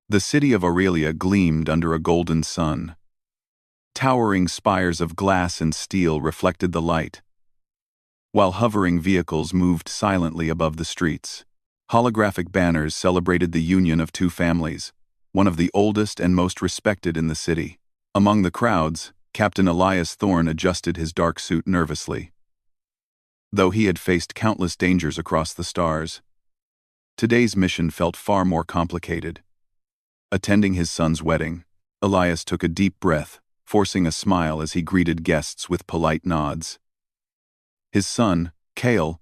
The city of Aurelia gleamed under a golden sun. Towering spires of glass and steel reflected the light, while hovering vehicles moved silently above the streets. Holographic banners celebrated the union of two families, one of the oldest and most respected in the city. Among the crowds, Captain Elias Thorne adjusted his dark suit nervously. Though he had faced countless dangers across the stars, today's mission felt far more complicated. Attending his son's wedding, Elias took a deep breath, forcing a smile as he greeted guests with polite nods. His son, Cale,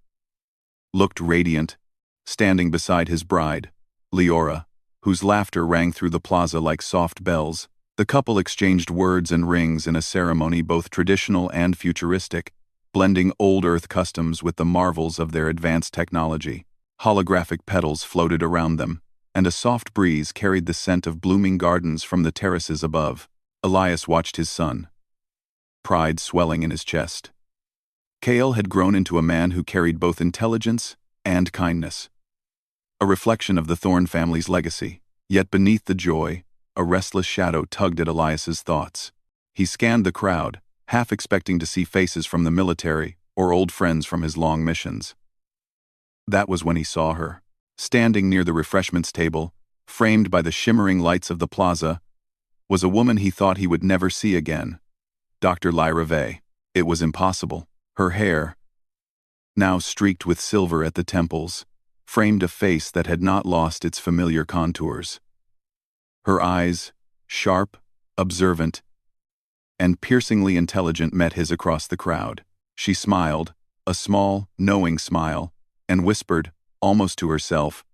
looked radiant, standing beside his bride, Leora, whose laughter rang through the plaza like soft bells. The couple exchanged words and rings in a ceremony both traditional and futuristic, blending old Earth customs with the marvels of their advanced technology. Holographic petals floated around them, and a soft breeze carried the scent of blooming gardens from the terraces above. Elias watched his son, pride swelling in his chest. Cale had grown into a man who carried both intelligence and kindness, a reflection of the Thorne family's legacy. Yet beneath the joy, a restless shadow tugged at Elias's thoughts. He scanned the crowd, half expecting to see faces from the military or old friends from his long missions. That was when he saw her. Standing near the refreshments table, framed by the shimmering lights of the plaza, was a woman he thought he would never see again. Dr. Lyra Vey. It was impossible. Her hair, now streaked with silver at the temples, framed a face that had not lost its familiar contours. Her eyes, sharp, observant, and piercingly intelligent, met his across the crowd. She smiled, a small, knowing smile, and whispered, almost to herself,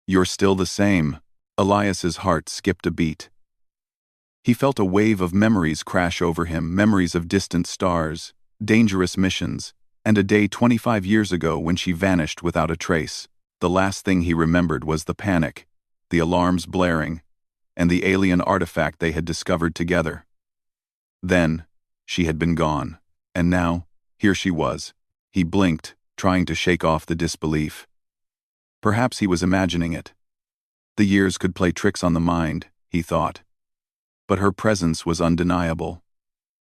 "You're still the same." Elias's heart skipped a beat. He felt a wave of memories crash over him, memories of distant stars, dangerous missions, and a day 25 years ago when she vanished without a trace. The last thing he remembered was the panic, the alarms blaring, and the alien artifact they had discovered together. Then, she had been gone, and now, here she was. He blinked, trying to shake off the disbelief. Perhaps he was imagining it. The years could play tricks on the mind, he thought. But her presence was undeniable.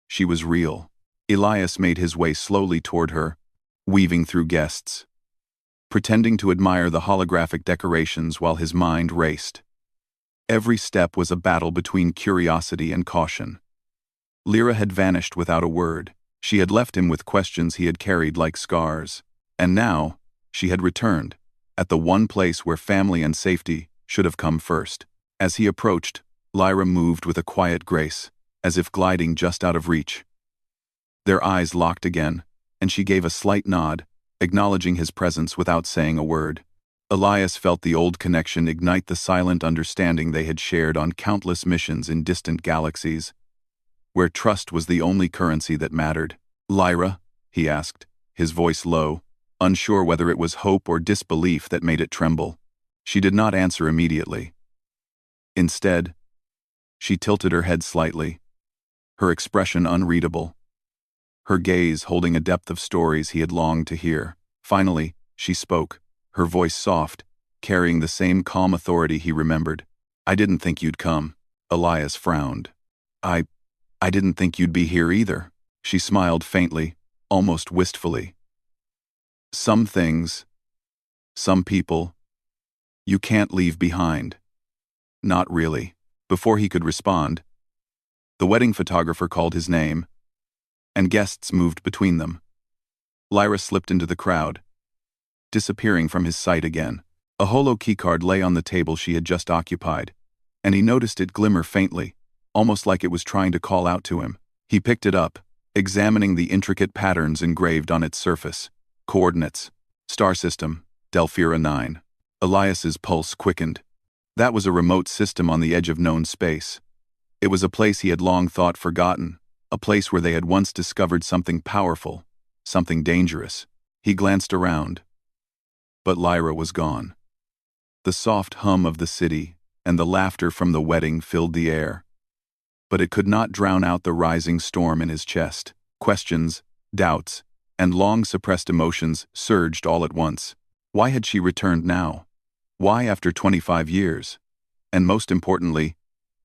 She was real. Elias made his way slowly toward her, weaving through guests, pretending to admire the holographic decorations while his mind raced. Every step was a battle between curiosity and caution. Lyra had vanished without a word. She had left him with questions he had carried like scars. And now, she had returned, at the one place where family and safety should have come first. As he approached, Lyra moved with a quiet grace, as if gliding just out of reach. Their eyes locked again, and she gave a slight nod, acknowledging his presence without saying a word. Elias felt the old connection ignite the silent understanding they had shared on countless missions in distant galaxies, where trust was the only currency that mattered. "Lyra?" he asked, his voice low, unsure whether it was hope or disbelief that made it tremble. She did not answer immediately. Instead, she tilted her head slightly, her expression unreadable, her gaze holding a depth of stories he had longed to hear. Finally, she spoke, her voice soft, carrying the same calm authority he remembered. "I didn't think you'd come." Elias frowned. I didn't think you'd be here either." She smiled faintly, almost wistfully. "Some things, some people, you can't leave behind." "Not really." Before he could respond, the wedding photographer called his name, and guests moved between them. Lyra slipped into the crowd, disappearing from his sight again. A holo keycard lay on the table she had just occupied, and he noticed it glimmer faintly, almost like it was trying to call out to him. He picked it up, examining the intricate patterns engraved on its surface. Coordinates. Star system, Delphira 9. Elias's pulse quickened. That was a remote system on the edge of known space. It was a place he had long thought forgotten, a place where they had once discovered something powerful, something dangerous. He glanced around, but Lyra was gone. The soft hum of the city and the laughter from the wedding filled the air, but it could not drown out the rising storm in his chest. Questions, doubts, and long-suppressed emotions surged all at once. Why had she returned now? Why after 25 years? And most importantly,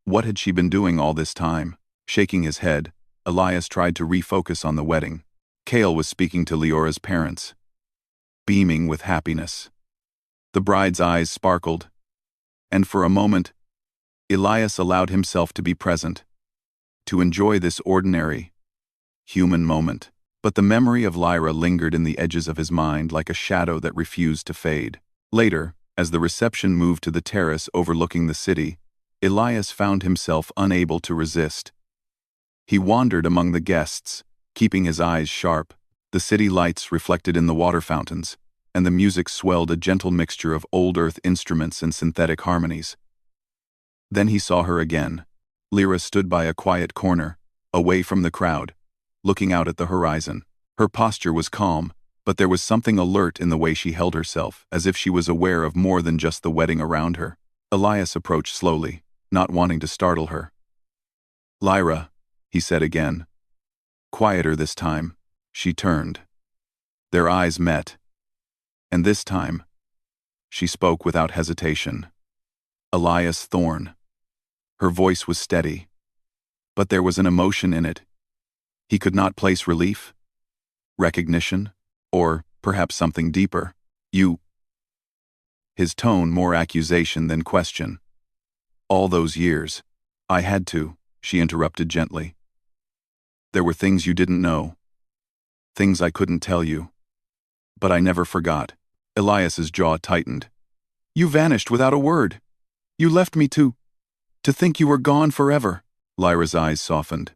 what had she been doing all this time? Shaking his head, Elias tried to refocus on the wedding. Cale was speaking to Leora's parents, beaming with happiness. The bride's eyes sparkled, and for a moment, Elias allowed himself to be present, to enjoy this ordinary, human moment. But the memory of Lyra lingered in the edges of his mind like a shadow that refused to fade. Later, as the reception moved to the terrace overlooking the city, Elias found himself unable to resist. He wandered among the guests, keeping his eyes sharp. The city lights reflected in the water fountains, and the music swelled a gentle mixture of old earth instruments and synthetic harmonies. Then he saw her again. Lyra stood by a quiet corner, away from the crowd, looking out at the horizon. Her posture was calm, but there was something alert in the way she held herself, as if she was aware of more than just the wedding around her. Elias approached slowly, not wanting to startle her. "Lyra," he said again. Quieter this time. She turned. Their eyes met. And this time, she spoke without hesitation. "Elias Thorne." Her voice was steady, but there was an emotion in it. He could not place relief, recognition, or perhaps something deeper. "You." His tone more accusation than question. "All those years. I had to," she interrupted gently. "There were things you didn't know. Things I couldn't tell you. But I never forgot." Elias's jaw tightened. "You vanished without a word. You left me to think you were gone forever." Lyra's eyes softened.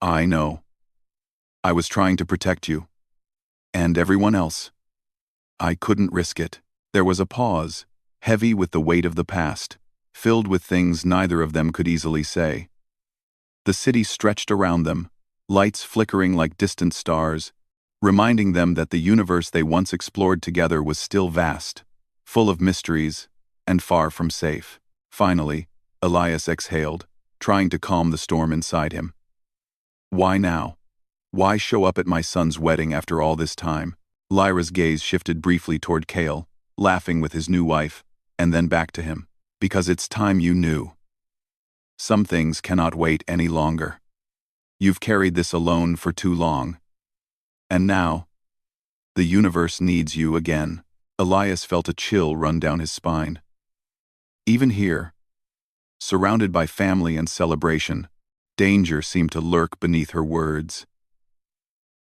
"I know. I was trying to protect you. And everyone else. I couldn't risk it." There was a pause, heavy with the weight of the past, filled with things neither of them could easily say. The city stretched around them, lights flickering like distant stars, reminding them that the universe they once explored together was still vast, full of mysteries, and far from safe. Finally, Elias exhaled, trying to calm the storm inside him. "Why now? Why show up at my son's wedding after all this time?" Lyra's gaze shifted briefly toward Cale, laughing with his new wife, and then back to him. "Because it's time you knew. Some things cannot wait any longer. You've carried this alone for too long. And now, the universe needs you again." Elias felt a chill run down his spine. Even here, surrounded by family and celebration, danger seemed to lurk beneath her words.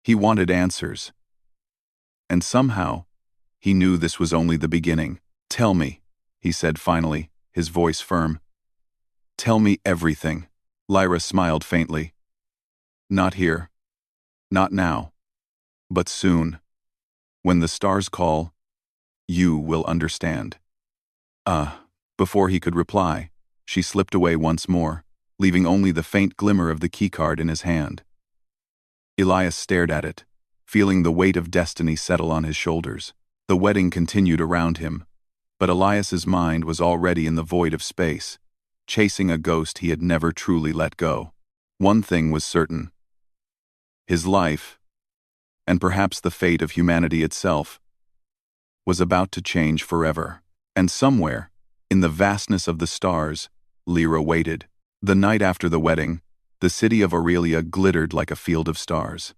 He wanted answers. And somehow, he knew this was only the beginning. "Tell me," he said finally, his voice firm. "Tell me everything." Lyra smiled faintly. "Not here. Not now. But soon. When the stars call, you will understand." Before he could reply, she slipped away once more, leaving only the faint glimmer of the keycard in his hand. Elias stared at it, feeling the weight of destiny settle on his shoulders. The wedding continued around him, but Elias's mind was already in the void of space, chasing a ghost he had never truly let go. One thing was certain. His life, and perhaps the fate of humanity itself, was about to change forever. And somewhere, in the vastness of the stars, Lyra waited. The night after the wedding, the city of Aurelia glittered like a field of stars.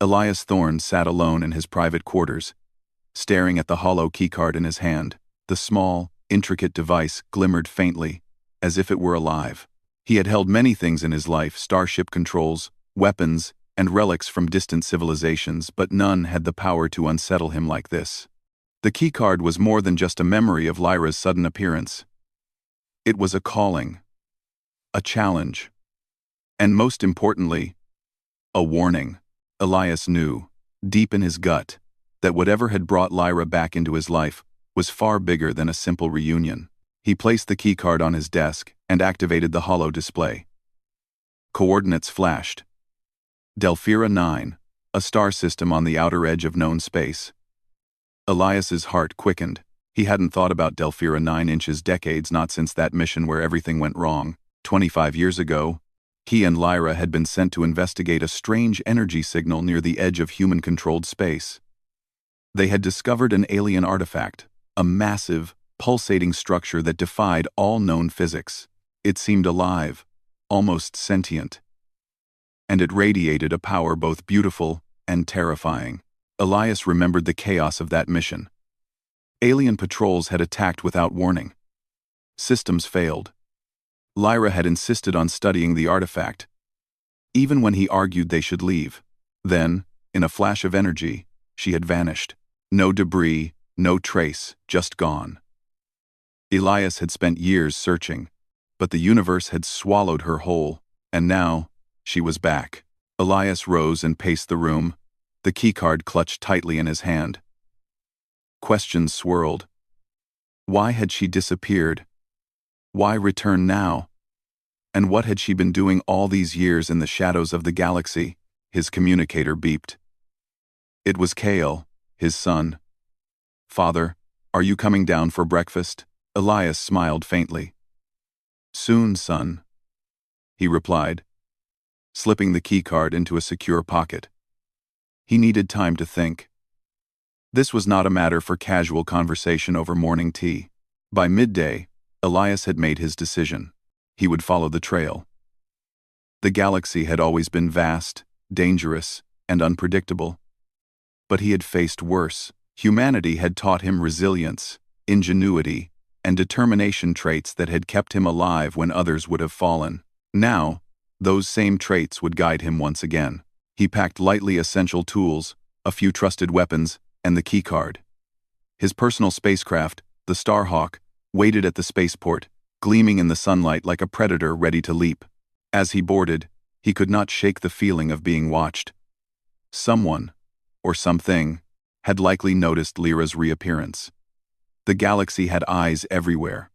Elias Thorne sat alone in his private quarters, staring at the hollow keycard in his hand. The small, intricate device glimmered faintly, as if it were alive. He had held many things in his life: starship controls, weapons, and relics from distant civilizations, but none had the power to unsettle him like this. The keycard was more than just a memory of Lyra's sudden appearance. It was a calling, a challenge, and most importantly, a warning. Elias knew, deep in his gut, that whatever had brought Lyra back into his life was far bigger than a simple reunion. He placed the keycard on his desk and activated the holo display. Coordinates flashed. Delphira 9, a star system on the outer edge of known space. Elias's heart quickened. He hadn't thought about Delphira 9 inches decades, not since that mission where everything went wrong. 25 years ago, he and Lyra had been sent to investigate a strange energy signal near the edge of human-controlled space. They had discovered an alien artifact, a massive, pulsating structure that defied all known physics. It seemed alive, almost sentient, and it radiated a power both beautiful and terrifying. Elias remembered the chaos of that mission. Alien patrols had attacked without warning. Systems failed. Lyra had insisted on studying the artifact, even when he argued they should leave. Then, in a flash of energy, she had vanished. No debris, no trace, just gone. Elias had spent years searching, but the universe had swallowed her whole, and now, she was back. Elias rose and paced the room, the keycard clutched tightly in his hand. Questions swirled. Why had she disappeared? Why return now? And what had she been doing all these years in the shadows of the galaxy? His communicator beeped. It was Kale, his son. "Father, are you coming down for breakfast?" Elias smiled faintly. "Soon, son," he replied, slipping the keycard into a secure pocket. He needed time to think. This was not a matter for casual conversation over morning tea. By midday, Elias had made his decision. He would follow the trail. The galaxy had always been vast, dangerous, and unpredictable. But he had faced worse. Humanity had taught him resilience, ingenuity, and determination, traits that had kept him alive when others would have fallen. Now, those same traits would guide him once again. He packed lightly essential tools, a few trusted weapons, and the keycard. His personal spacecraft, the Starhawk, waited at the spaceport, gleaming in the sunlight like a predator ready to leap. As he boarded, he could not shake the feeling of being watched. Someone, or something, had likely noticed Lyra's reappearance. The galaxy had eyes everywhere,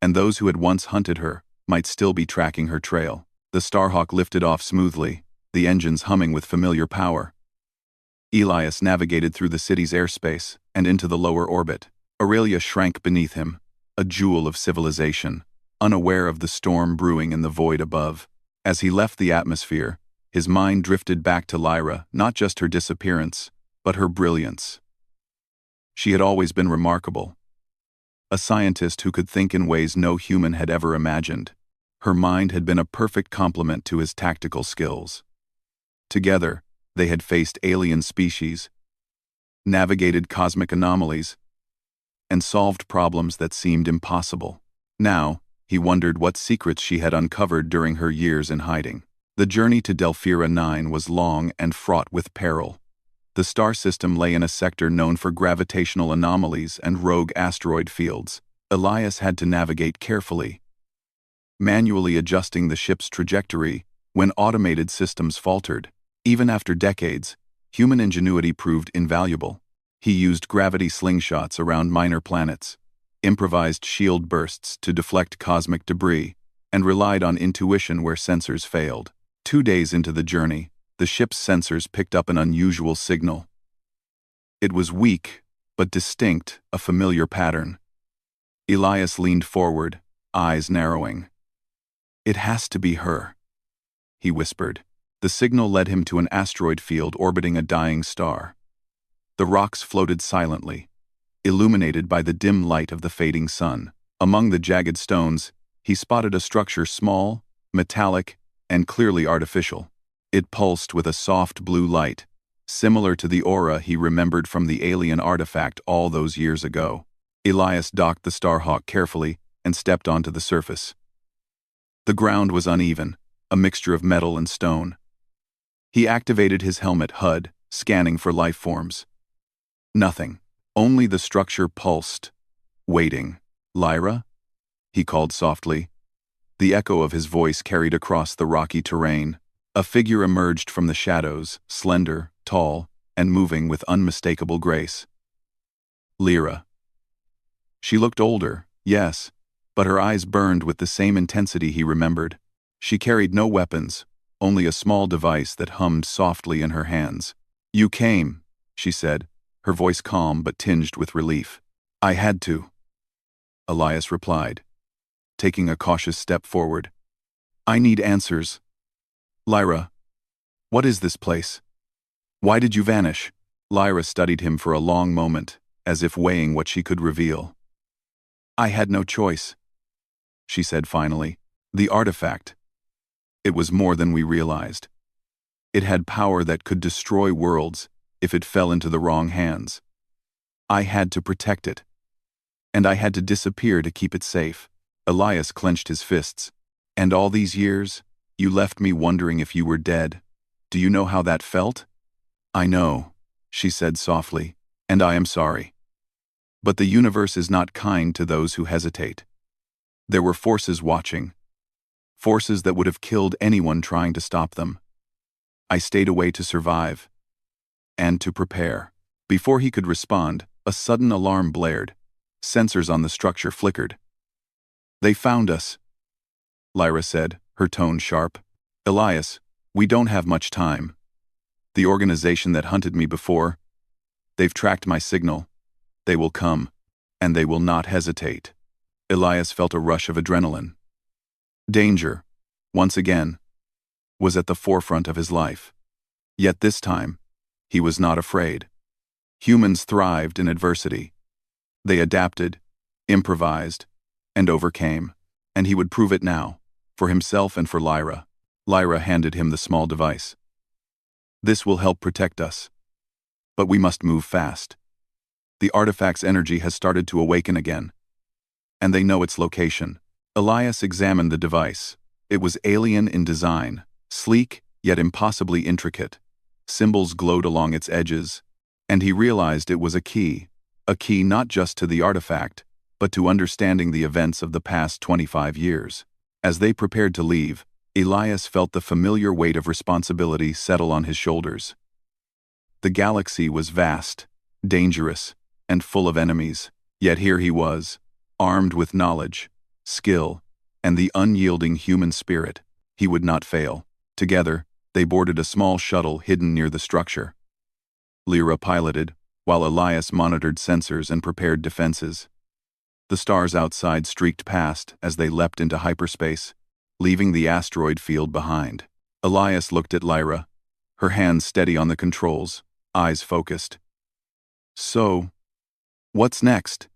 and those who had once hunted her might still be tracking her trail. The Starhawk lifted off smoothly, the engines humming with familiar power. Elias navigated through the city's airspace and into the lower orbit. Aurelia shrank beneath him, a jewel of civilization, unaware of the storm brewing in the void above. As he left the atmosphere, his mind drifted back to Lyra, not just her disappearance, but her brilliance. She had always been remarkable. A scientist who could think in ways no human had ever imagined. Her mind had been a perfect complement to his tactical skills. Together, they had faced alien species, navigated cosmic anomalies, and solved problems that seemed impossible. Now, he wondered what secrets she had uncovered during her years in hiding. The journey to Delphira 9 was long and fraught with peril. The star system lay in a sector known for gravitational anomalies and rogue asteroid fields. Elias had to navigate carefully, manually adjusting the ship's trajectory when automated systems faltered. Even after decades, human ingenuity proved invaluable. He used gravity slingshots around minor planets, improvised shield bursts to deflect cosmic debris, and relied on intuition where sensors failed. 2 days into the journey, the ship's sensors picked up an unusual signal. It was weak, but distinct, a familiar pattern. Elias leaned forward, eyes narrowing. "It has to be her," he whispered. The signal led him to an asteroid field orbiting a dying star. The rocks floated silently, illuminated by the dim light of the fading sun. Among the jagged stones, he spotted a structure small, metallic, and clearly artificial. It pulsed with a soft blue light, similar to the aura he remembered from the alien artifact all those years ago. Elias docked the Starhawk carefully and stepped onto the surface. The ground was uneven, a mixture of metal and stone. He activated his helmet HUD, scanning for life forms. Nothing. Only the structure pulsed, waiting. "Lyra?" he called softly. The echo of his voice carried across the rocky terrain. A figure emerged from the shadows, slender, tall, and moving with unmistakable grace. Lyra. She looked older, yes, but her eyes burned with the same intensity he remembered. She carried no weapons, only a small device that hummed softly in her hands. "You came," she said, her voice calm but tinged with relief. "I had to," Elias replied, taking a cautious step forward. "I need answers. Lyra, what is this place? Why did you vanish?" Lyra studied him for a long moment, as if weighing what she could reveal. I had no choice, she said finally. The artifact. It was more than we realized. It had power that could destroy worlds if it fell into the wrong hands. I had to protect it. And I had to disappear to keep it safe. Elias clenched his fists. And all these years, you left me wondering if you were dead. Do you know how that felt? I know, she said softly, and I am sorry. But the universe is not kind to those who hesitate. There were forces watching. Forces that would have killed anyone trying to stop them. I stayed away to survive. And to prepare. Before he could respond, a sudden alarm blared. Sensors on the structure flickered. They found us, Lyra said, her tone sharp. Elias, we don't have much time. The organization that hunted me before, they've tracked my signal. They will come, and they will not hesitate. Elias felt a rush of adrenaline. Danger, once again, was at the forefront of his life. Yet this time, he was not afraid. Humans thrived in adversity. They adapted, improvised, and overcame, and he would prove it now, for himself and for Lyra. Lyra handed him the small device. This will help protect us. But we must move fast. The artifact's energy has started to awaken again. And they know its location. Elias examined the device. It was alien in design, sleek yet impossibly intricate. Symbols glowed along its edges, and he realized it was a key not just to the artifact, but to understanding the events of the past 25 years. As they prepared to leave, Elias felt the familiar weight of responsibility settle on his shoulders. The galaxy was vast, dangerous, and full of enemies, yet here he was, armed with knowledge, skill, and the unyielding human spirit. He would not fail. Together, they boarded a small shuttle hidden near the structure. Lyra piloted, while Elias monitored sensors and prepared defenses. The stars outside streaked past as they leapt into hyperspace, leaving the asteroid field behind. Elias looked at Lyra, her hands steady on the controls, eyes focused. So, what's next?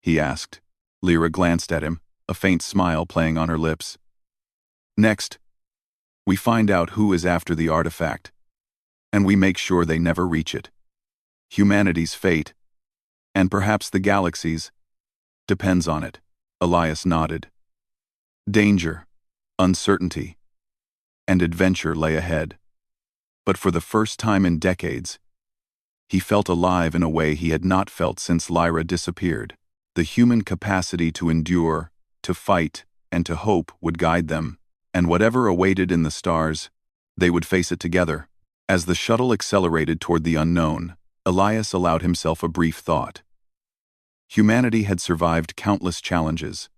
He asked. Lyra glanced at him, a faint smile playing on her lips. Next, we find out who is after the artifact, and we make sure they never reach it. Humanity's fate, and perhaps the galaxy's, depends on it. Elias nodded. Danger, uncertainty, and adventure lay ahead. But for the first time in decades, he felt alive in a way he had not felt since Lyra disappeared. The human capacity to endure, to fight, and to hope would guide them, and whatever awaited in the stars, they would face it together. As the shuttle accelerated toward the unknown, Elias allowed himself a brief thought. Humanity had survived countless challenges.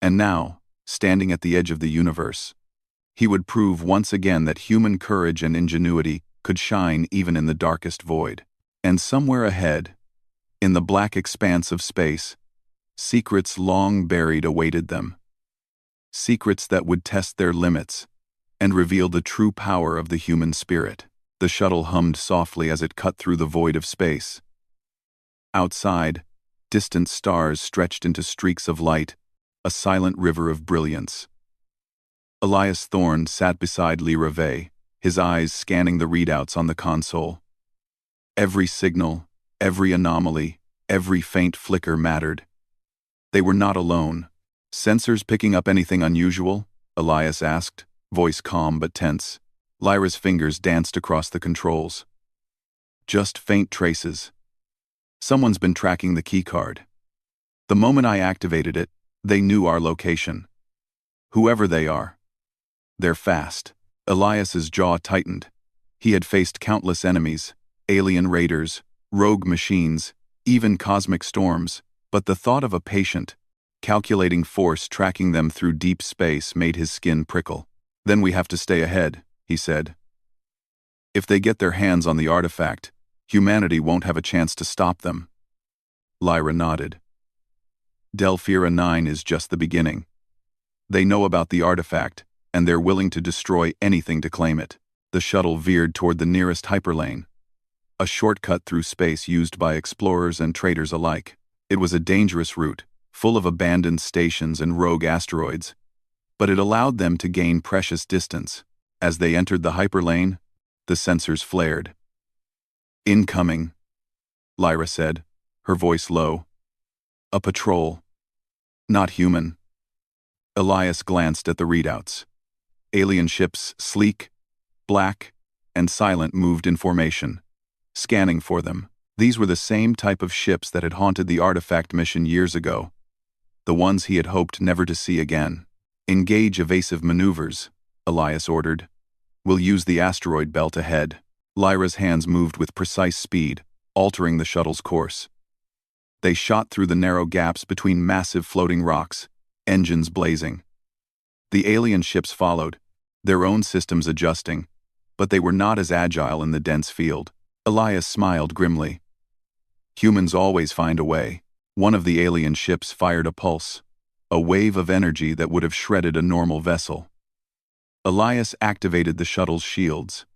And now, standing at the edge of the universe, he would prove once again that human courage and ingenuity could shine even in the darkest void. And somewhere ahead, in the black expanse of space, secrets long buried awaited them. Secrets that would test their limits and reveal the true power of the human spirit. The shuttle hummed softly as it cut through the void of space. Outside, distant stars stretched into streaks of light, a silent river of brilliance. Elias Thorne sat beside Lyra Vey, his eyes scanning the readouts on the console. Every signal, every anomaly, every faint flicker mattered. They were not alone. Sensors picking up anything unusual? Elias asked, voice calm but tense. Lyra's fingers danced across the controls. Just faint traces. Someone's been tracking the keycard. The moment I activated it, they knew our location. Whoever they are. They're fast. Elias's jaw tightened. He had faced countless enemies, alien raiders, rogue machines, even cosmic storms, but the thought of a patient, calculating force tracking them through deep space made his skin prickle. Then we have to stay ahead, he said. If they get their hands on the artifact, humanity won't have a chance to stop them. Lyra nodded. Delphira 9 is just the beginning. They know about the artifact, and they're willing to destroy anything to claim it. The shuttle veered toward the nearest hyperlane, a shortcut through space used by explorers and traders alike. It was a dangerous route, full of abandoned stations and rogue asteroids, but it allowed them to gain precious distance. As they entered the hyperlane, the sensors flared. "Incoming," Lyra said, her voice low. "A patrol. Not human." Elias glanced at the readouts. Alien ships, sleek, black, and silent, moved in formation, scanning for them. These were the same type of ships that had haunted the artifact mission years ago, the ones he had hoped never to see again. "Engage evasive maneuvers," Elias ordered. "We'll use the asteroid belt ahead." Lyra's hands moved with precise speed, altering the shuttle's course. They shot through the narrow gaps between massive floating rocks, engines blazing. The alien ships followed, their own systems adjusting, but they were not as agile in the dense field. Elias smiled grimly. Humans always find a way. One of the alien ships fired a pulse, a wave of energy that would have shredded a normal vessel. Elias activated the shuttle's shields.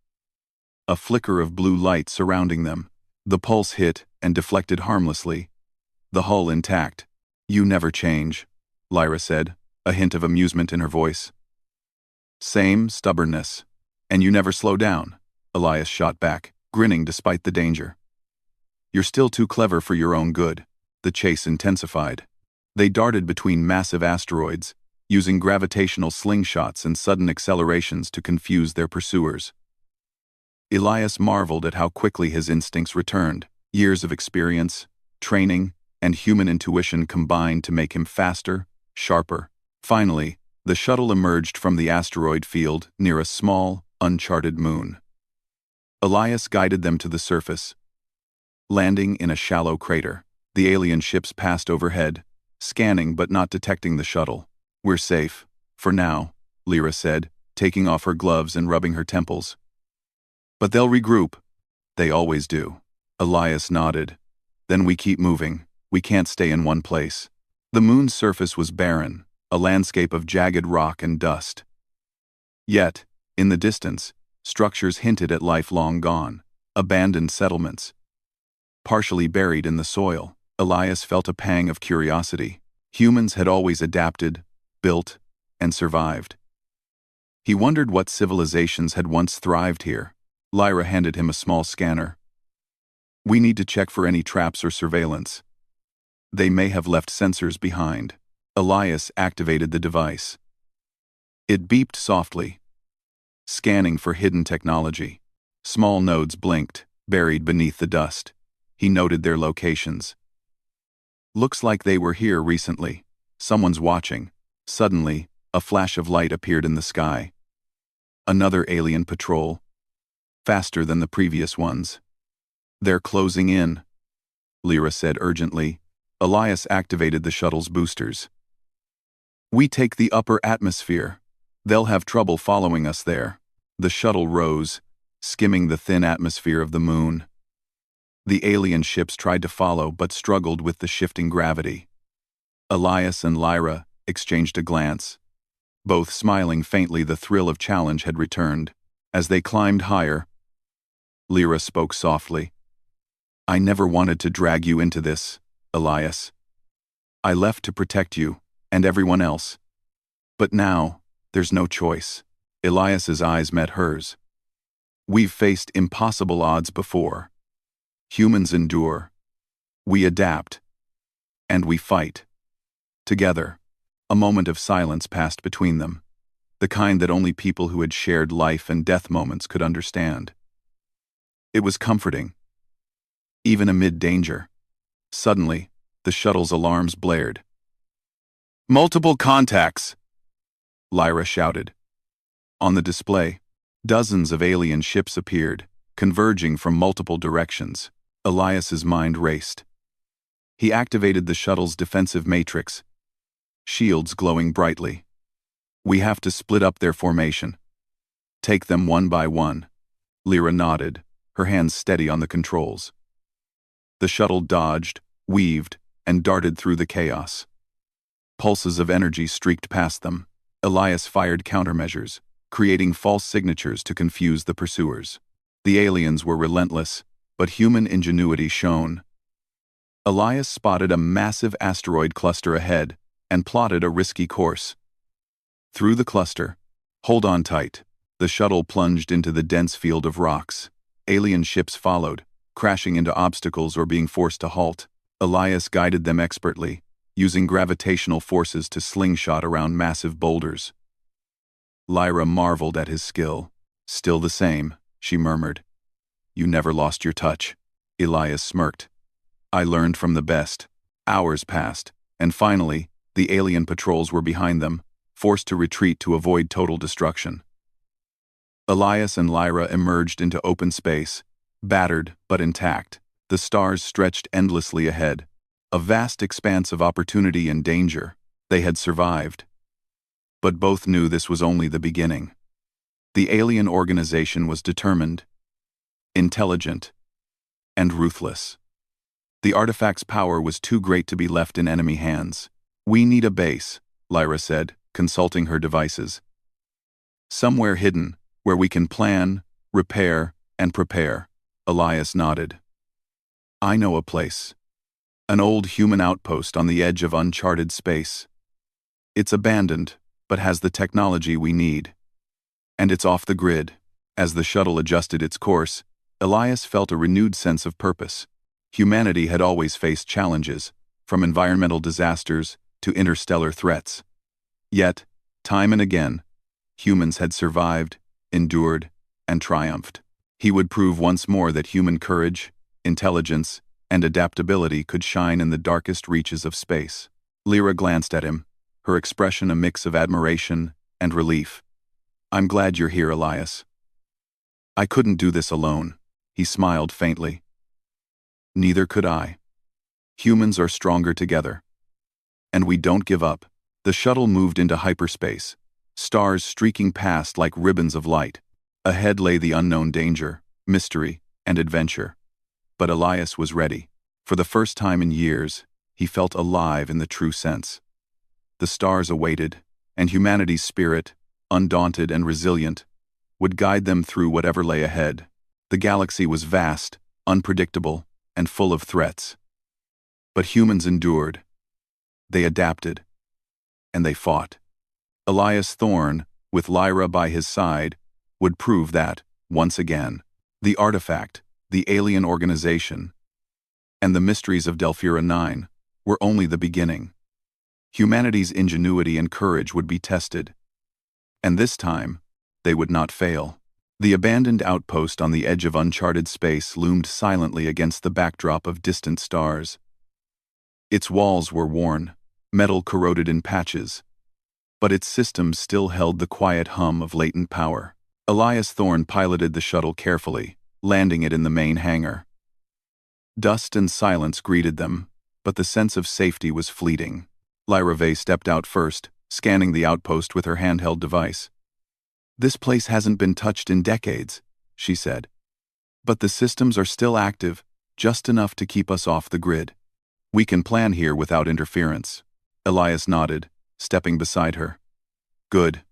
A flicker of blue light surrounding them. The pulse hit and deflected harmlessly, the hull intact. "You never change," Lyra said, a hint of amusement in her voice. "Same stubbornness. And you never slow down," Elias shot back, grinning despite the danger. "You're still too clever for your own good." The chase intensified. They darted between massive asteroids, using gravitational slingshots and sudden accelerations to confuse their pursuers. Elias marveled at how quickly his instincts returned. Years of experience, training, and human intuition combined to make him faster, sharper. Finally, the shuttle emerged from the asteroid field near a small, uncharted moon. Elias guided them to the surface, landing in a shallow crater. The alien ships passed overhead, scanning but not detecting the shuttle. "We're safe, for now," Lyra said, taking off her gloves and rubbing her temples. "But they'll regroup." "They always do." Elias nodded. "Then we keep moving. We can't stay in one place." The moon's surface was barren, a landscape of jagged rock and dust. Yet, in the distance, structures hinted at life long gone, abandoned settlements, partially buried in the soil. Elias felt a pang of curiosity. Humans had always adapted, built, and survived. He wondered what civilizations had once thrived here. Lyra handed him a small scanner. "We need to check for any traps or surveillance. They may have left sensors behind." Elias activated the device. It beeped softly, scanning for hidden technology. Small nodes blinked, buried beneath the dust. He noted their locations. "Looks like they were here recently. Someone's watching." Suddenly, a flash of light appeared in the sky. Another alien patrol, faster than the previous ones. "They're closing in," Lyra said urgently. Elias activated the shuttle's boosters. "We take the upper atmosphere. They'll have trouble following us there." The shuttle rose, skimming the thin atmosphere of the moon. The alien ships tried to follow but struggled with the shifting gravity. Elias and Lyra exchanged a glance, both smiling faintly. The thrill of challenge had returned. As they climbed higher, Lyra spoke softly. "I never wanted to drag you into this, Elias. I left to protect you, and everyone else. But now, there's no choice." Elias's eyes met hers. "We've faced impossible odds before. Humans endure. We adapt. And we fight. Together." A moment of silence passed between them, the kind that only people who had shared life and death moments could understand. It was comforting, even amid danger. Suddenly, the shuttle's alarms blared. "Multiple contacts!" Lyra shouted. On the display, dozens of alien ships appeared, converging from multiple directions. Elias's mind raced. He activated the shuttle's defensive matrix, shields glowing brightly. "We have to split up their formation. Take them one by one." Lyra nodded, her hands steady on the controls. The shuttle dodged, weaved, and darted through the chaos. Pulses of energy streaked past them. Elias fired countermeasures, creating false signatures to confuse the pursuers. The aliens were relentless, but human ingenuity shone. Elias spotted a massive asteroid cluster ahead and plotted a risky course. Through the cluster, hold on tight, the shuttle plunged into the dense field of rocks. Alien ships followed, crashing into obstacles or being forced to halt. Elias guided them expertly, using gravitational forces to slingshot around massive boulders. Lyra marveled at his skill. Still the same, she murmured. You never lost your touch. Elias smirked. I learned from the best. Hours passed, and finally, the alien patrols were behind them, forced to retreat to avoid total destruction. Elias and Lyra emerged into open space, battered but intact. The stars stretched endlessly ahead, a vast expanse of opportunity and danger. They had survived. But both knew this was only the beginning. The alien organization was determined, intelligent, and ruthless. The artifact's power was too great to be left in enemy hands. We need a base, Lyra said, consulting her devices. Somewhere hidden, where we can plan, repair, and prepare. Elias nodded. I know a place. An old human outpost on the edge of uncharted space. It's abandoned, but has the technology we need. And it's off the grid. As the shuttle adjusted its course, Elias felt a renewed sense of purpose. Humanity had always faced challenges, from environmental disasters to interstellar threats. Yet, time and again, humans had survived, endured, and triumphed. He would prove once more that human courage, intelligence, and adaptability could shine in the darkest reaches of space. Lyra glanced at him, her expression a mix of admiration and relief. I'm glad you're here, Elias. I couldn't do this alone. He smiled faintly. Neither could I. Humans are stronger together. And we don't give up. The shuttle moved into hyperspace, stars streaking past like ribbons of light. Ahead lay the unknown danger, mystery, and adventure. But Elias was ready. For the first time in years, he felt alive in the true sense. The stars awaited, and humanity's spirit, undaunted and resilient, would guide them through whatever lay ahead. The galaxy was vast, unpredictable, and full of threats. But humans endured. They adapted. And they fought. Elias Thorne, with Lyra by his side, would prove that, once again, the artifact, the alien organization, and the mysteries of Delphira 9 were only the beginning. Humanity's ingenuity and courage would be tested. And this time, they would not fail. The abandoned outpost on the edge of uncharted space loomed silently against the backdrop of distant stars. Its walls were worn, metal corroded in patches, but its systems still held the quiet hum of latent power. Elias Thorne piloted the shuttle carefully, landing it in the main hangar. Dust and silence greeted them, but the sense of safety was fleeting. Lyra Vey stepped out first, scanning the outpost with her handheld device. This place hasn't been touched in decades, she said. But the systems are still active, just enough to keep us off the grid. We can plan here without interference. Elias nodded, stepping beside her. Good.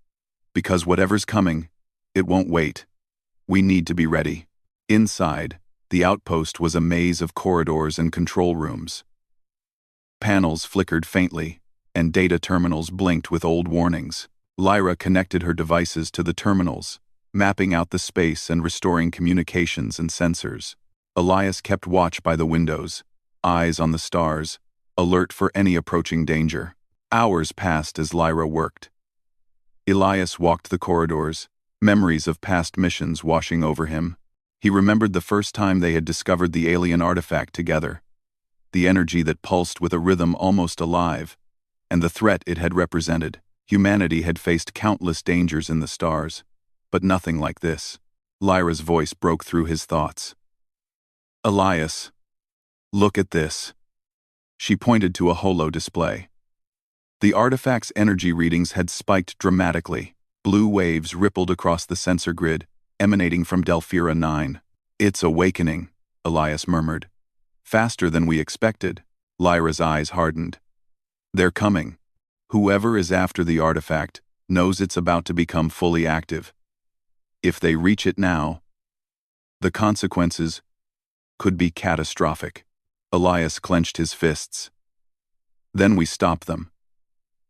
Because whatever's coming, it won't wait. We need to be ready. Inside, the outpost was a maze of corridors and control rooms. Panels flickered faintly, and data terminals blinked with old warnings. Lyra connected her devices to the terminals, mapping out the space and restoring communications and sensors. Elias kept watch by the windows, eyes on the stars, alert for any approaching danger. Hours passed as Lyra worked. Elias walked the corridors, memories of past missions washing over him. He remembered the first time they had discovered the alien artifact together, the energy that pulsed with a rhythm almost alive, and the threat it had represented. Humanity had faced countless dangers in the stars, but nothing like this. Lyra's voice broke through his thoughts. Elias, look at this. She pointed to a holo display. The artifact's energy readings had spiked dramatically. Blue waves rippled across the sensor grid, emanating from Delphira 9. It's awakening, Elias murmured. Faster than we expected. Lyra's eyes hardened. They're coming. Whoever is after the artifact knows it's about to become fully active. If they reach it now, the consequences could be catastrophic. Elias clenched his fists. Then we stop them.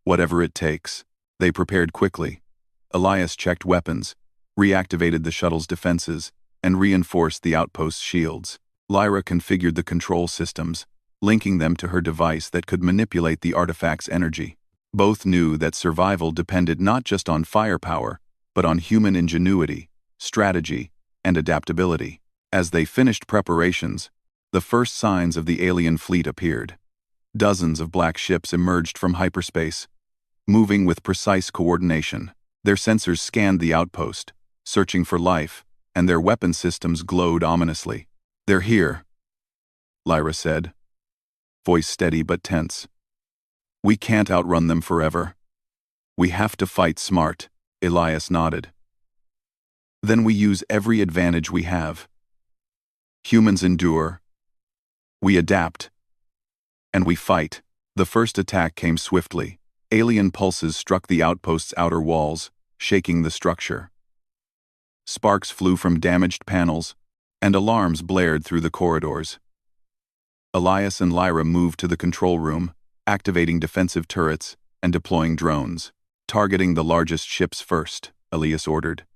Whatever it takes. They prepared quickly. Elias checked weapons, reactivated the shuttle's defenses, and reinforced the outpost's shields. Lyra configured the control systems, linking them to her device that could manipulate the artifact's energy. Both knew that survival depended not just on firepower, but on human ingenuity, strategy, and adaptability. As they finished preparations, the first signs of the alien fleet appeared. Dozens of black ships emerged from hyperspace, moving with precise coordination. Their sensors scanned the outpost, searching for life, and their weapon systems glowed ominously. "They're here," Lyra said, voice steady but tense. "We can't outrun them forever. We have to fight smart," Elias nodded. "Then we use every advantage we have. Humans endure. We adapt. And we fight." The first attack came swiftly. Alien pulses struck the outpost's outer walls, shaking the structure. Sparks flew from damaged panels, and alarms blared through the corridors. Elias and Lyra moved to the control room, activating defensive turrets and deploying drones. "Targeting the largest ships first," Elias ordered.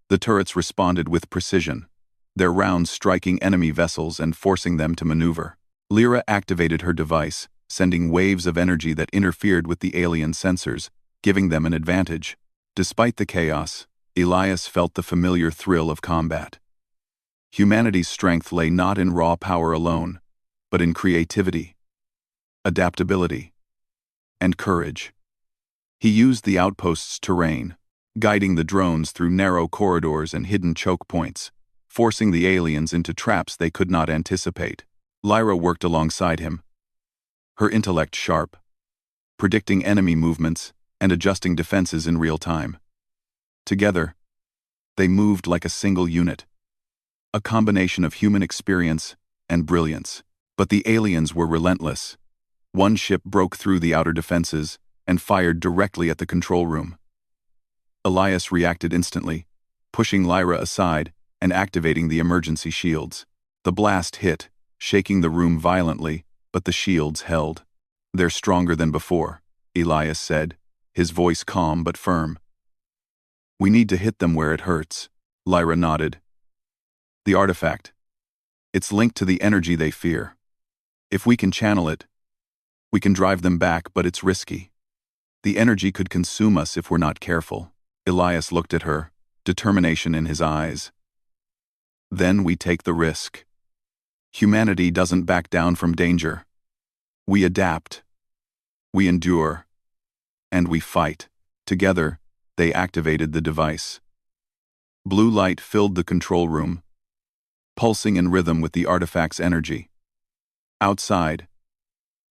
The turrets responded with precision, their rounds striking enemy vessels and forcing them to maneuver. Lyra activated her device, sending waves of energy that interfered with the alien sensors, giving them an advantage. Despite the chaos, Elias felt the familiar thrill of combat. Humanity's strength lay not in raw power alone, but in creativity, adaptability, and courage. He used the outpost's terrain, guiding the drones through narrow corridors and hidden choke points, forcing the aliens into traps they could not anticipate. Lyra worked alongside him, her intellect sharp, predicting enemy movements and adjusting defenses in real time. Together, they moved like a single unit, a combination of human experience and brilliance. But the aliens were relentless. One ship broke through the outer defenses and fired directly at the control room. Elias reacted instantly, pushing Lyra aside and activating the emergency shields. The blast hit, shaking the room violently, but the shields held. "They're stronger than before," Elias said, his voice calm but firm. "We need to hit them where it hurts," Lyra nodded. "The artifact. It's linked to the energy they fear. If we can channel it, we can drive them back, but it's risky. The energy could consume us if we're not careful." Elias looked at her, determination in his eyes. "Then we take the risk. Humanity doesn't back down from danger. We adapt. We endure. And we fight." Together, they activated the device. Blue light filled the control room, pulsing in rhythm with the artifact's energy. Outside,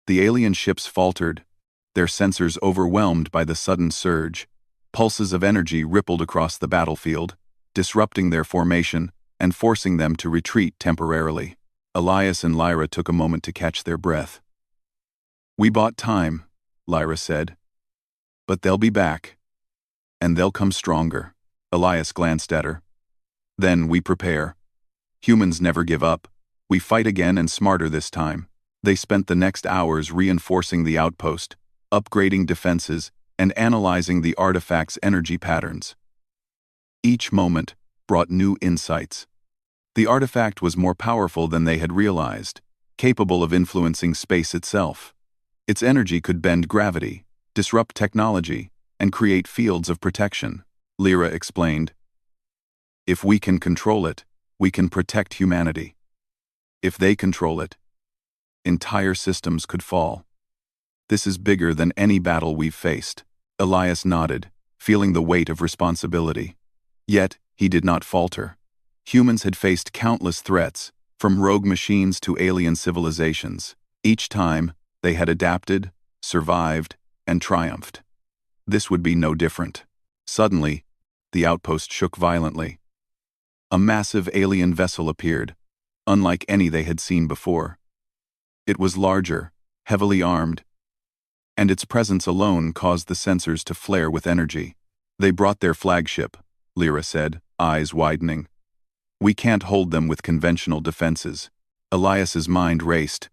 the alien ships faltered, their sensors overwhelmed by the sudden surge. Pulses of energy rippled across the battlefield, disrupting their formation and forcing them to retreat temporarily. Elias and Lyra took a moment to catch their breath. "We bought time," Lyra said. "But they'll be back. And they'll come stronger." Elias glanced at her. "Then we prepare. Humans never give up. We fight again, and smarter this time." They spent the next hours reinforcing the outpost, upgrading defenses, and analyzing the artifact's energy patterns. Each moment brought new insights. The artifact was more powerful than they had realized, capable of influencing space itself. Its energy could bend gravity, disrupt technology, and create fields of protection, Lyra explained. "If we can control it, we can protect humanity. If they control it, entire systems could fall. This is bigger than any battle we've faced." Elias nodded, feeling the weight of responsibility. Yet, he did not falter. Humans had faced countless threats, from rogue machines to alien civilizations. Each time, they had adapted, survived, and triumphed. This would be no different. Suddenly, the outpost shook violently. A massive alien vessel appeared, unlike any they had seen before. It was larger, heavily armed, and its presence alone caused the sensors to flare with energy. "They brought their flagship," Lyra said, eyes widening. "We can't hold them with conventional defenses." Elias's mind raced,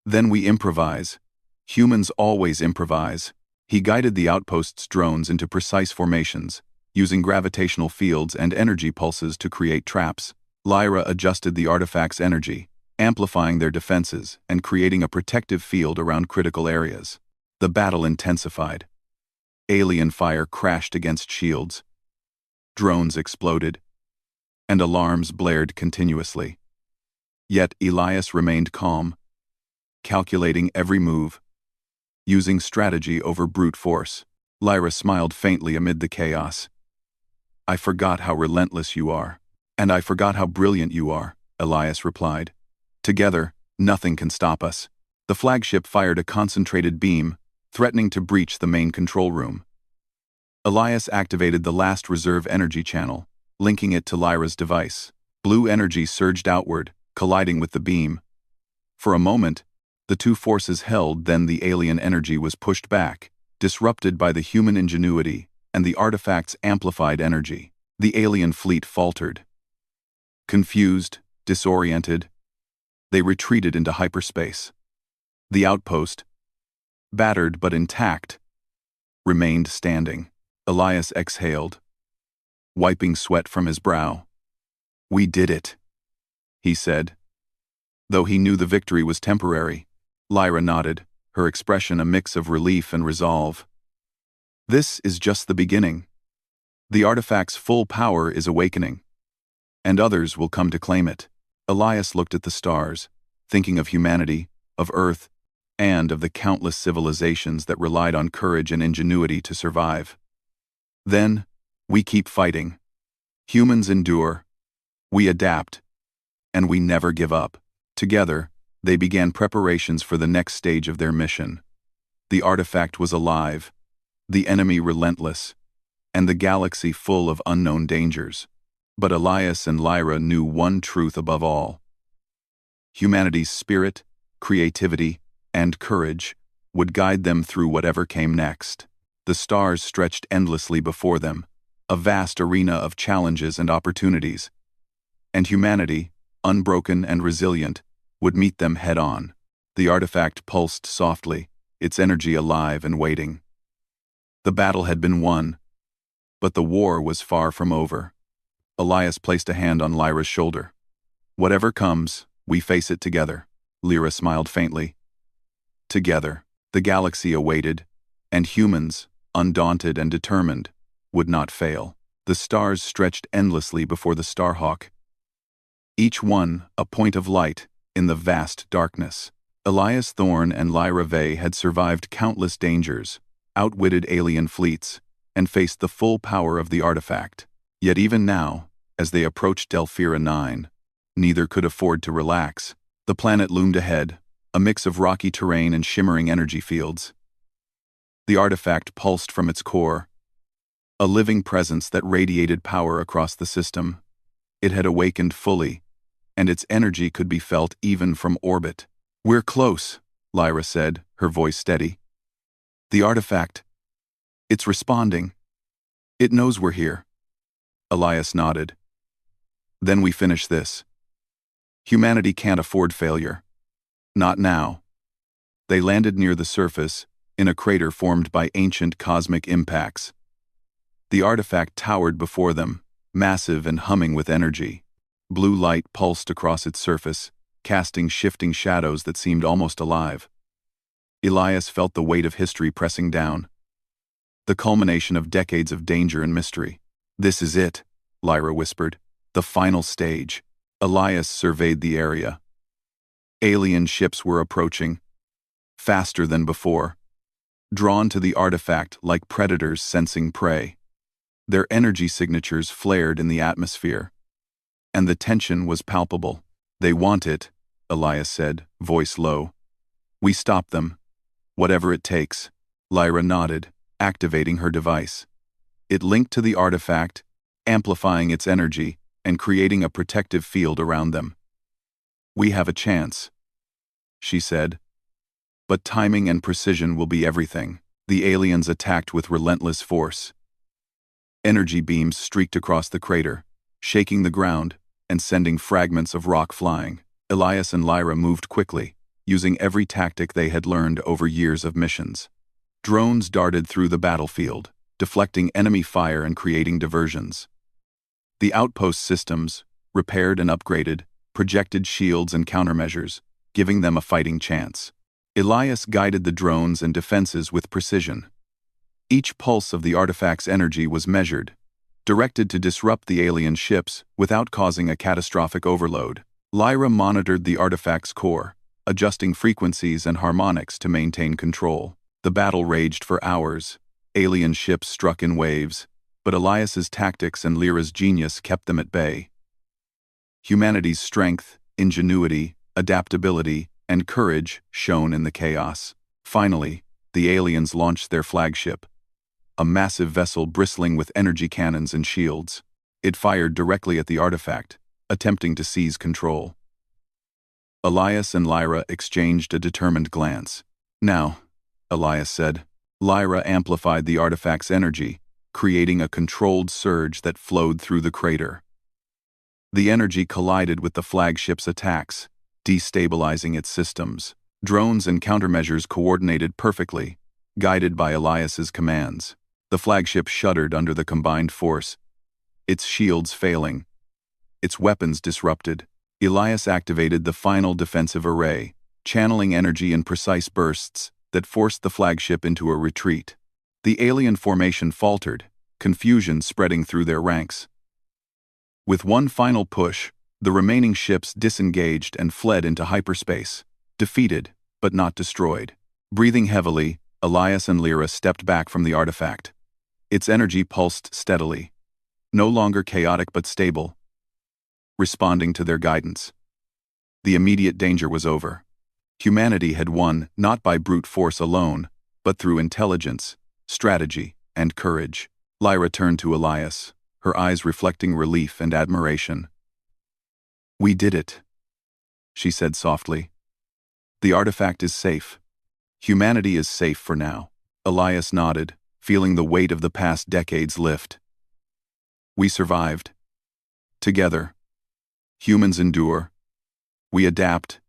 Then we improvise. Humans always improvise. He guided the outpost's drones into precise formations, using gravitational fields and energy pulses to create traps. Lyra adjusted the artifact's energy, amplifying their defenses and creating a protective field around critical areas. The battle intensified. Alien fire crashed against shields. Drones exploded, and alarms blared continuously. Yet Elias remained calm, calculating every move, using strategy over brute force. Lyra smiled faintly amid the chaos. "I forgot how relentless you are. And I forgot how brilliant you are," Elias replied. "Together, nothing can stop us." The flagship fired a concentrated beam, threatening to breach the main control room. Elias activated the last reserve energy channel, linking it to Lyra's device. Blue energy surged outward, colliding with the beam. For a moment, the two forces held, then the alien energy was pushed back, disrupted by the human ingenuity and the artifact's amplified energy. The alien fleet faltered. Confused, disoriented, they retreated into hyperspace. The outpost, battered but intact, remained standing. Elias exhaled, wiping sweat from his brow. "We did it," he said. Though he knew the victory was temporary, Lyra nodded, her expression a mix of relief and resolve. "This is just the beginning. The artifact's full power is awakening, and others will come to claim it." Elias looked at the stars, thinking of humanity, of Earth, and of the countless civilizations that relied on courage and ingenuity to survive. "Then, we keep fighting. Humans endure, we adapt, and we never give up." Together, they began preparations for the next stage of their mission. The artifact was alive, the enemy relentless, and the galaxy full of unknown dangers. But Elias and Lyra knew one truth above all. Humanity's spirit, creativity, and courage would guide them through whatever came next. The stars stretched endlessly before them, a vast arena of challenges and opportunities. And humanity, unbroken and resilient, would meet them head-on. The artifact pulsed softly, its energy alive and waiting. The battle had been won, but the war was far from over. Elias placed a hand on Lyra's shoulder. "Whatever comes, we face it together." Lyra smiled faintly. Together, the galaxy awaited, and humans, undaunted and determined, would not fail. The stars stretched endlessly before the Starhawk, each one a point of light in the vast darkness. Elias Thorne and Lyra Vey had survived countless dangers, outwitted alien fleets, and faced the full power of the artifact. Yet even now, as they approached Delphira 9, neither could afford to relax. The planet loomed ahead, a mix of rocky terrain and shimmering energy fields. The artifact pulsed from its core, a living presence that radiated power across the system. It had awakened fully, and its energy could be felt even from orbit. "We're close," Lyra said, her voice steady. "The artifact, it's responding. It knows we're here." Elias nodded. "Then we finish this. Humanity can't afford failure. Not now." They landed near the surface, in a crater formed by ancient cosmic impacts. The artifact towered before them, massive and humming with energy. Blue light pulsed across its surface, casting shifting shadows that seemed almost alive. Elias felt the weight of history pressing down, the culmination of decades of danger and mystery. "This is it," Lyra whispered, "the final stage." Elias surveyed the area. Alien ships were approaching, faster than before, drawn to the artifact like predators sensing prey. Their energy signatures flared in the atmosphere, and the tension was palpable. "They want it," Elias said, voice low. "We stop them, whatever it takes." Lyra nodded, activating her device. It linked to the artifact, amplifying its energy and creating a protective field around them. "We have a chance," she said. "But timing and precision will be everything." The aliens attacked with relentless force. Energy beams streaked across the crater, shaking the ground and sending fragments of rock flying. Elias and Lyra moved quickly, using every tactic they had learned over years of missions. Drones darted through the battlefield, deflecting enemy fire and creating diversions. The outpost systems, repaired and upgraded, projected shields and countermeasures, giving them a fighting chance. Elias guided the drones and defenses with precision. Each pulse of the artifact's energy was measured, directed to disrupt the alien ships without causing a catastrophic overload. Lyra monitored the artifact's core, adjusting frequencies and harmonics to maintain control. The battle raged for hours. Alien ships struck in waves, but Elias's tactics and Lyra's genius kept them at bay. Humanity's strength, ingenuity, adaptability, and courage shone in the chaos. Finally, the aliens launched their flagship, a massive vessel bristling with energy cannons and shields. It fired directly at the artifact, attempting to seize control. Elias and Lyra exchanged a determined glance. "Now," Elias said. Lyra amplified the artifact's energy, creating a controlled surge that flowed through the crater. The energy collided with the flagship's attacks, destabilizing its systems. Drones and countermeasures coordinated perfectly, guided by Elias's commands. The flagship shuddered under the combined force, its shields failing, its weapons disrupted. Elias activated the final defensive array, channeling energy in precise bursts that forced the flagship into a retreat. The alien formation faltered, confusion spreading through their ranks. With one final push, the remaining ships disengaged and fled into hyperspace, defeated, but not destroyed. Breathing heavily, Elias and Lyra stepped back from the artifact. Its energy pulsed steadily, no longer chaotic but stable, responding to their guidance. The immediate danger was over. Humanity had won not by brute force alone, but through intelligence, strategy, and courage. Lyra turned to Elias, her eyes reflecting relief and admiration. "We did it," she said softly. "The artifact is safe. Humanity is safe for now." Elias nodded, feeling the weight of the past decades lift. "We survived. Together. Humans endure. We adapt.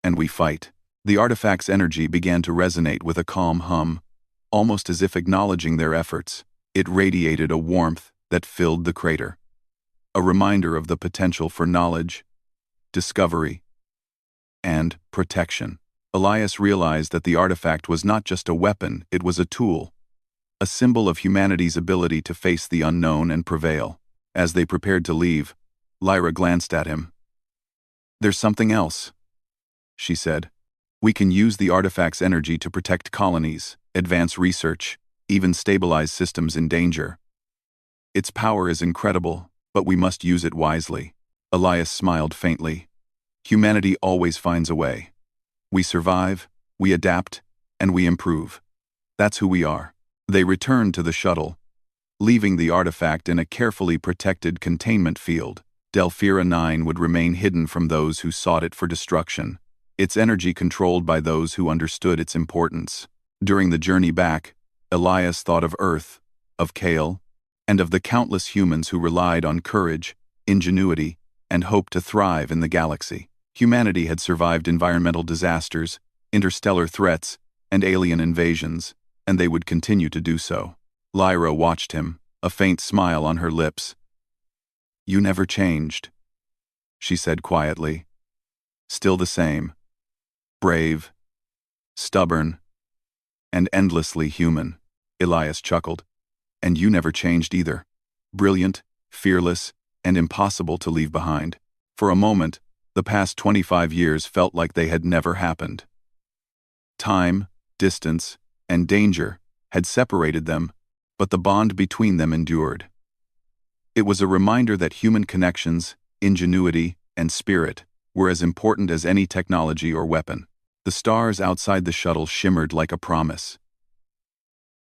And we fight." The artifact's energy began to resonate with a calm hum, almost as if acknowledging their efforts. It radiated a warmth that filled the crater, a reminder of the potential for knowledge, discovery, and protection. Elias realized that the artifact was not just a weapon, it was a tool, a symbol of humanity's ability to face the unknown and prevail. As they prepared to leave, Lyra glanced at him. "There's something else," she said. "We can use the artifact's energy to protect colonies, advance research, even stabilize systems in danger. Its power is incredible, but we must use it wisely." Elias smiled faintly. "Humanity always finds a way. We survive, we adapt, and we improve. That's who we are." They returned to the shuttle, leaving the artifact in a carefully protected containment field. Delphira 9 would remain hidden from those who sought it for destruction, its energy controlled by those who understood its importance. During the journey back, Elias thought of Earth, of Kale, and of the countless humans who relied on courage, ingenuity, and hope to thrive in the galaxy. Humanity had survived environmental disasters, interstellar threats, and alien invasions, and they would continue to do so. Lyra watched him, a faint smile on her lips. "You never changed," she said quietly. "Still the same. Brave, stubborn, and endlessly human." Elias chuckled. "And you never changed either. Brilliant, fearless, and impossible to leave behind." For a moment, the past 25 years felt like they had never happened. Time, distance, and danger had separated them, but the bond between them endured. It was a reminder that human connections, ingenuity, and spirit were as important as any technology or weapon. The stars outside the shuttle shimmered like a promise.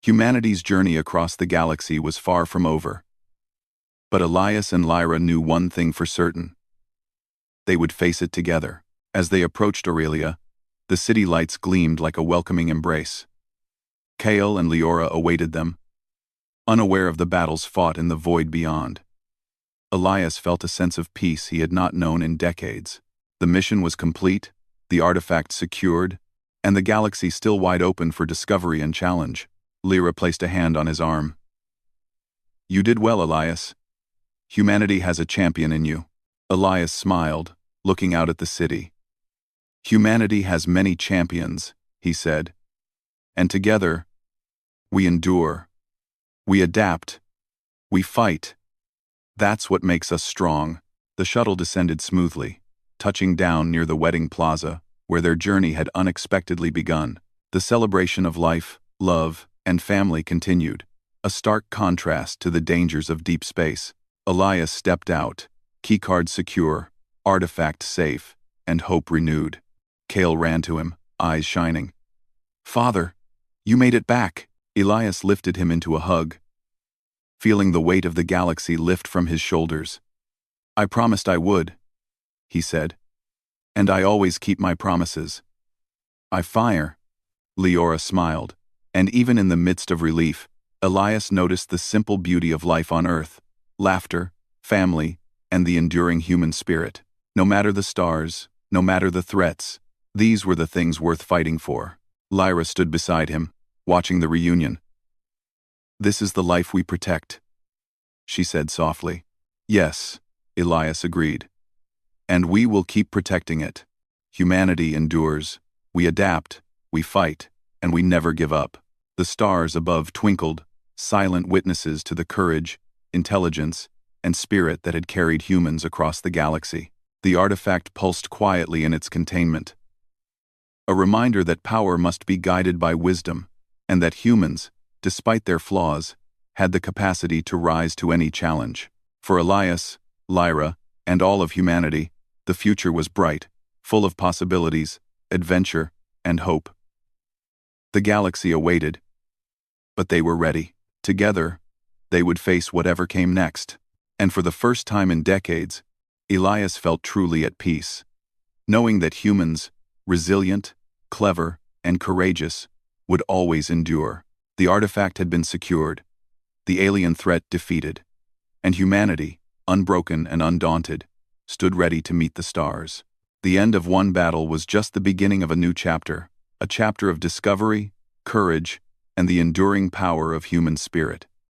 Humanity's journey across the galaxy was far from over. But Elias and Lyra knew one thing for certain. They would face it together. As they approached Aurelia, the city lights gleamed like a welcoming embrace. Kale and Leora awaited them, unaware of the battles fought in the void beyond. Elias felt a sense of peace he had not known in decades. The mission was complete, the artifact secured, and the galaxy still wide open for discovery and challenge. Lyra placed a hand on his arm. You did well, Elias. Humanity has a champion in you. Elias smiled, looking out at the city. Humanity has many champions, he said. And together, we endure. We adapt. We fight. That's what makes us strong. The shuttle descended smoothly, touching down near the wedding plaza, where their journey had unexpectedly begun. The celebration of life, love, and family continued, a stark contrast to the dangers of deep space. Elias stepped out, keycard secure, artifact safe, and hope renewed. Kale ran to him, eyes shining. Father, you made it back. Elias lifted him into a hug, feeling the weight of the galaxy lift from his shoulders. I promised I would, he said. And I always keep my promises. I fire. Leora smiled, and even in the midst of relief, Elias noticed the simple beauty of life on Earth, laughter, family, and the enduring human spirit. No matter the stars, no matter the threats, these were the things worth fighting for. Lyra stood beside him, watching the reunion. This is the life we protect, she said softly. Yes, Elias agreed. And we will keep protecting it. Humanity endures. We adapt, we fight, and we never give up. The stars above twinkled, silent witnesses to the courage, intelligence, and spirit that had carried humans across the galaxy. The artifact pulsed quietly in its containment, a reminder that power must be guided by wisdom, and that humans, despite their flaws, had the capacity to rise to any challenge. For Elias, Lyra, and all of humanity, the future was bright, full of possibilities, adventure, and hope. The galaxy awaited, but they were ready. Together, they would face whatever came next. And for the first time in decades, Elias felt truly at peace, knowing that humans, resilient, clever, and courageous, would always endure. The artifact had been secured, the alien threat defeated, and humanity, unbroken and undaunted, stood ready to meet the stars. The end of one battle was just the beginning of a new chapter, a chapter of discovery, courage, and the enduring power of human spirit.